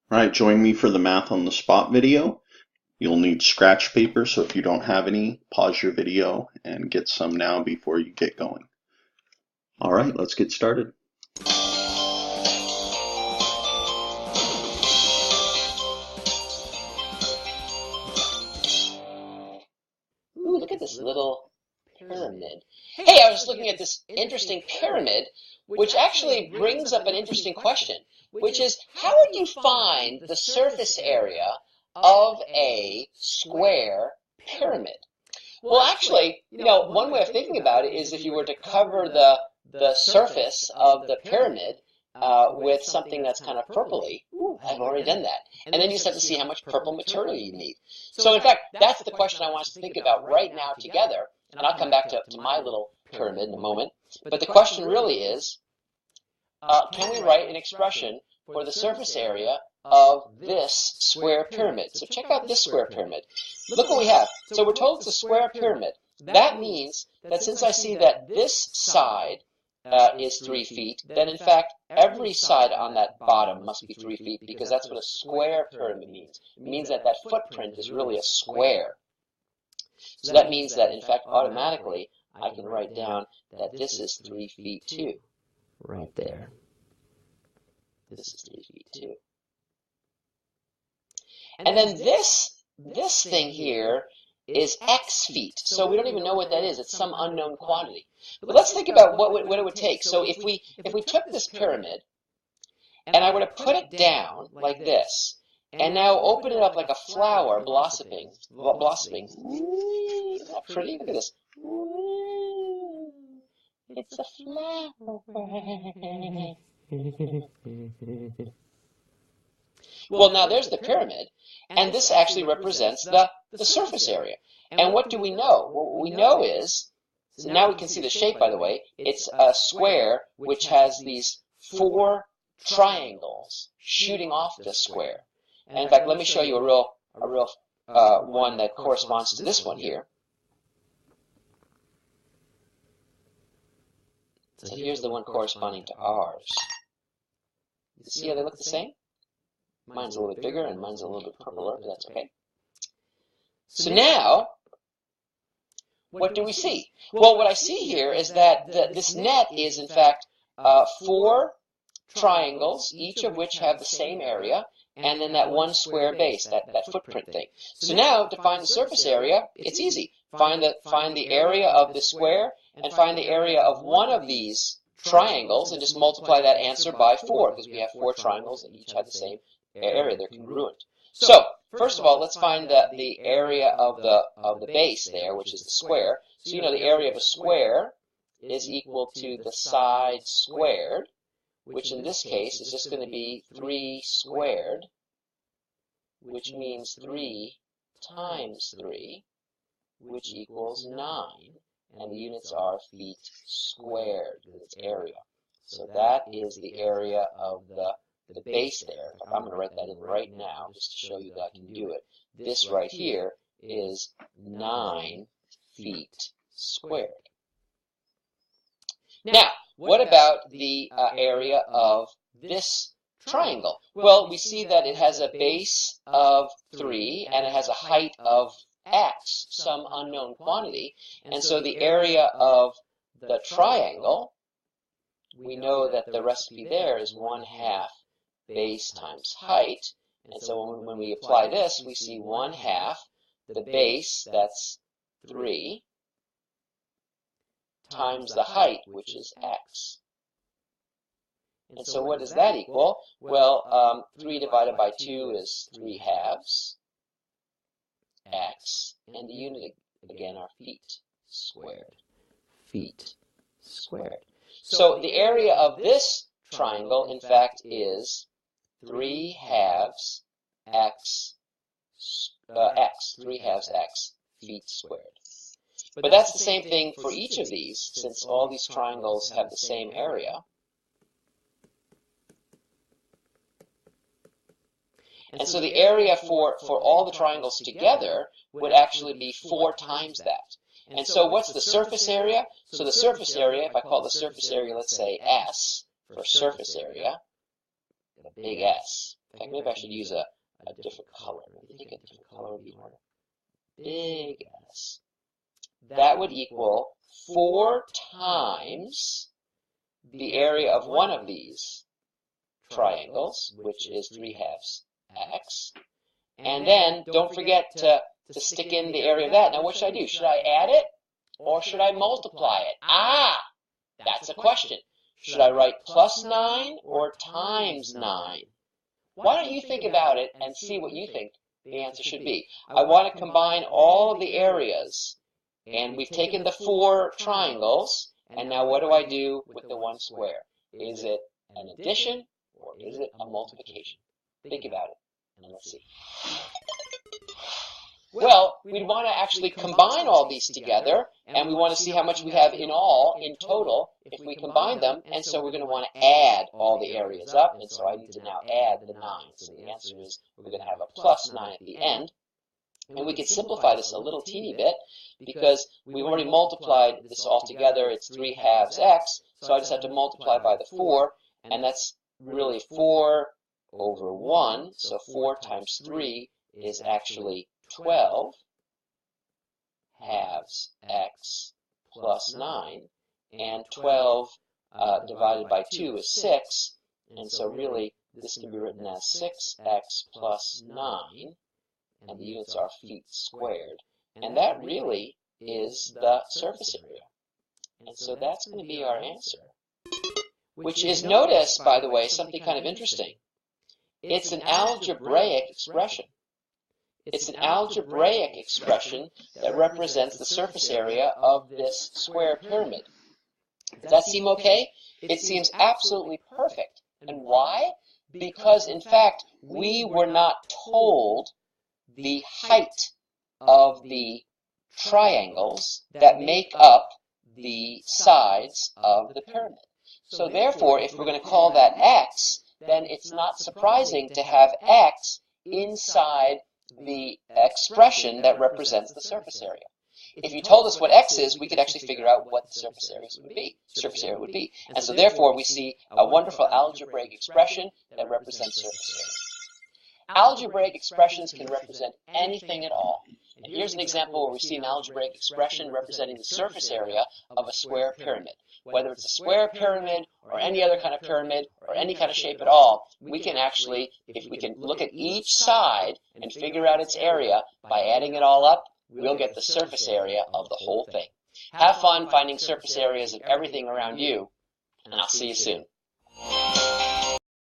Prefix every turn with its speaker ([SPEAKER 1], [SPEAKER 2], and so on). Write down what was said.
[SPEAKER 1] Alright, join me for the math on the spot video. You'll need scratch paper, so if you don't have any, pause your video and get some now before you get going. Alright, let's get started.
[SPEAKER 2] Ooh, look at this little pyramid. Hey, I was just looking at this interesting pyramid, which actually brings up an interesting question, which is how would you find the surface area of a square pyramid? Well, actually, one way of thinking about it is if you were to cover the surface of the pyramid with something that's kind of purpley. Ooh, I've already done that. And then you just have to see how much purple material you need. So in fact, that's the question I want us to think about right now together. And I'll come back to my little pyramid in a moment. But the question really is, can we write an expression for the surface area of this square pyramid? So check out this square pyramid. Look what we have. So we're told it's a square pyramid. That means that since I see that this side is 3 feet, then in fact every side on that bottom must be 3 feet, because that's what a square pyramid means. It means that that footprint is really a square. So that means that in fact automatically I can write down that this is 3 feet too. Right there. This is 3 feet too. And then this thing here is x feet. So we don't even know what that is. It's some unknown quantity. But let's think about what it would take. So if we took this pyramid and I were to put it down like this, and now open it up like a flower blossoming. Ooh, isn't that pretty? Look at this. Ooh, it's a flower. Well, now there's the pyramid, and this actually represents the surface area. And what do we know? What we know is, so now we can see the shape, by the way. It's a square which has these 4 triangles shooting off the square. And in fact, let me show you a real one that corresponds to this one here. So here's the one corresponding to ours. You see how they look the same? Mine's a little bit bigger and mine's a little bit purpler, but that's okay. So now, what do we see? Well, what I see here is that this net is in fact 4 triangles, each of which have the same area, and then that one square base, that footprint thing. So now, to find the surface area, it's easy. Find the area of the square and find the area of one of these triangles and just multiply that answer by 4, because we have 4 triangles and each have the same area. They're congruent. So first of all, let's find the area of the base there, which is the square. So you know the area of a square is equal to the side squared, which in this case is just going to be 3 squared, which means 3 times 3, which equals 9. And the units are feet squared with its area. So that is the area of the base there. I'm going to write that in right now just to show you that I can do it. This right here is 9 feet squared. Now, what about the area of this triangle? Well, we see that it has a base of 3 and it has a height of x, some unknown quantity. And so the area of the triangle, we know that the recipe there is 1/2 base times height. And so when we apply this, we see 1/2 the base, that's 3, times the height, which is x. And so what does that equal? Well, 3 divided by 2 is 3/2 x, and the unit again are feet squared. Feet squared. So the area of this triangle, in fact, is 3/2 x, 3/2 x feet squared. But that's the same thing for each of these, since all these triangles have the same area. And so the area for all the triangles together would actually be 4 times that. And so what's the surface area? So the surface area, if I call the surface area, let's say S, for surface area, a big S. In fact, maybe I should use a different color. I think a different color would be more big S. That would equal 4 times the area of one of these triangles, which is 3/2 x. And then don't forget to stick in the area of that. Now what should I do? Should I add it or should I multiply it? That's a question. Should I write plus 9 or times 9? Why don't you think about it and see what you think the answer should be? I want to combine all of the areas, and we've taken the 4 triangles, and now what do I do with the 1 square? Is it an addition or is it a multiplication? Think about it, and let's see. Well, we'd want to actually combine all these together, and we want to see how much we have in all, in total, if we combine them, and so we're going to want to add all the areas up, and so I need to now add the 9. So the answer is we're going to have a plus 9 at the end. And we could simplify this a little teeny bit, because we've already multiplied this all together. It's 3/2 x, so I just have to multiply by the 4, and that's really 4 over 1, so 4 times 3 is actually 12 halves x plus 9, and 12 divided by 2 is 6, and so really this can be written as 6x plus 9, and the units are feet squared, and that really is the surface area. And so that's going to be our answer, which is, notice, by the way, something kind of interesting. It's an algebraic expression. It's an algebraic expression that represents the surface area of this square pyramid. Does that seem okay? It seems absolutely perfect. And why? Because, in fact, we were not told the height of the triangles that make up the sides of the pyramid. So therefore, if we're going to call that x, then it's not surprising to have x inside the expression that represents the surface area. If you told us what x is, we could actually figure out what the surface area would be. And so therefore, we see a wonderful algebraic expression that represents surface area. Algebraic expressions can represent anything at all. And here's an example where we see an algebraic expression representing the surface area of a square pyramid. Whether it's a square pyramid or any other kind of pyramid or any kind of shape at all, we can actually, if we can look at each side and figure out its area by adding it all up, we'll get the surface area of the whole thing. Have fun finding surface areas of everything around you, and I'll see you soon.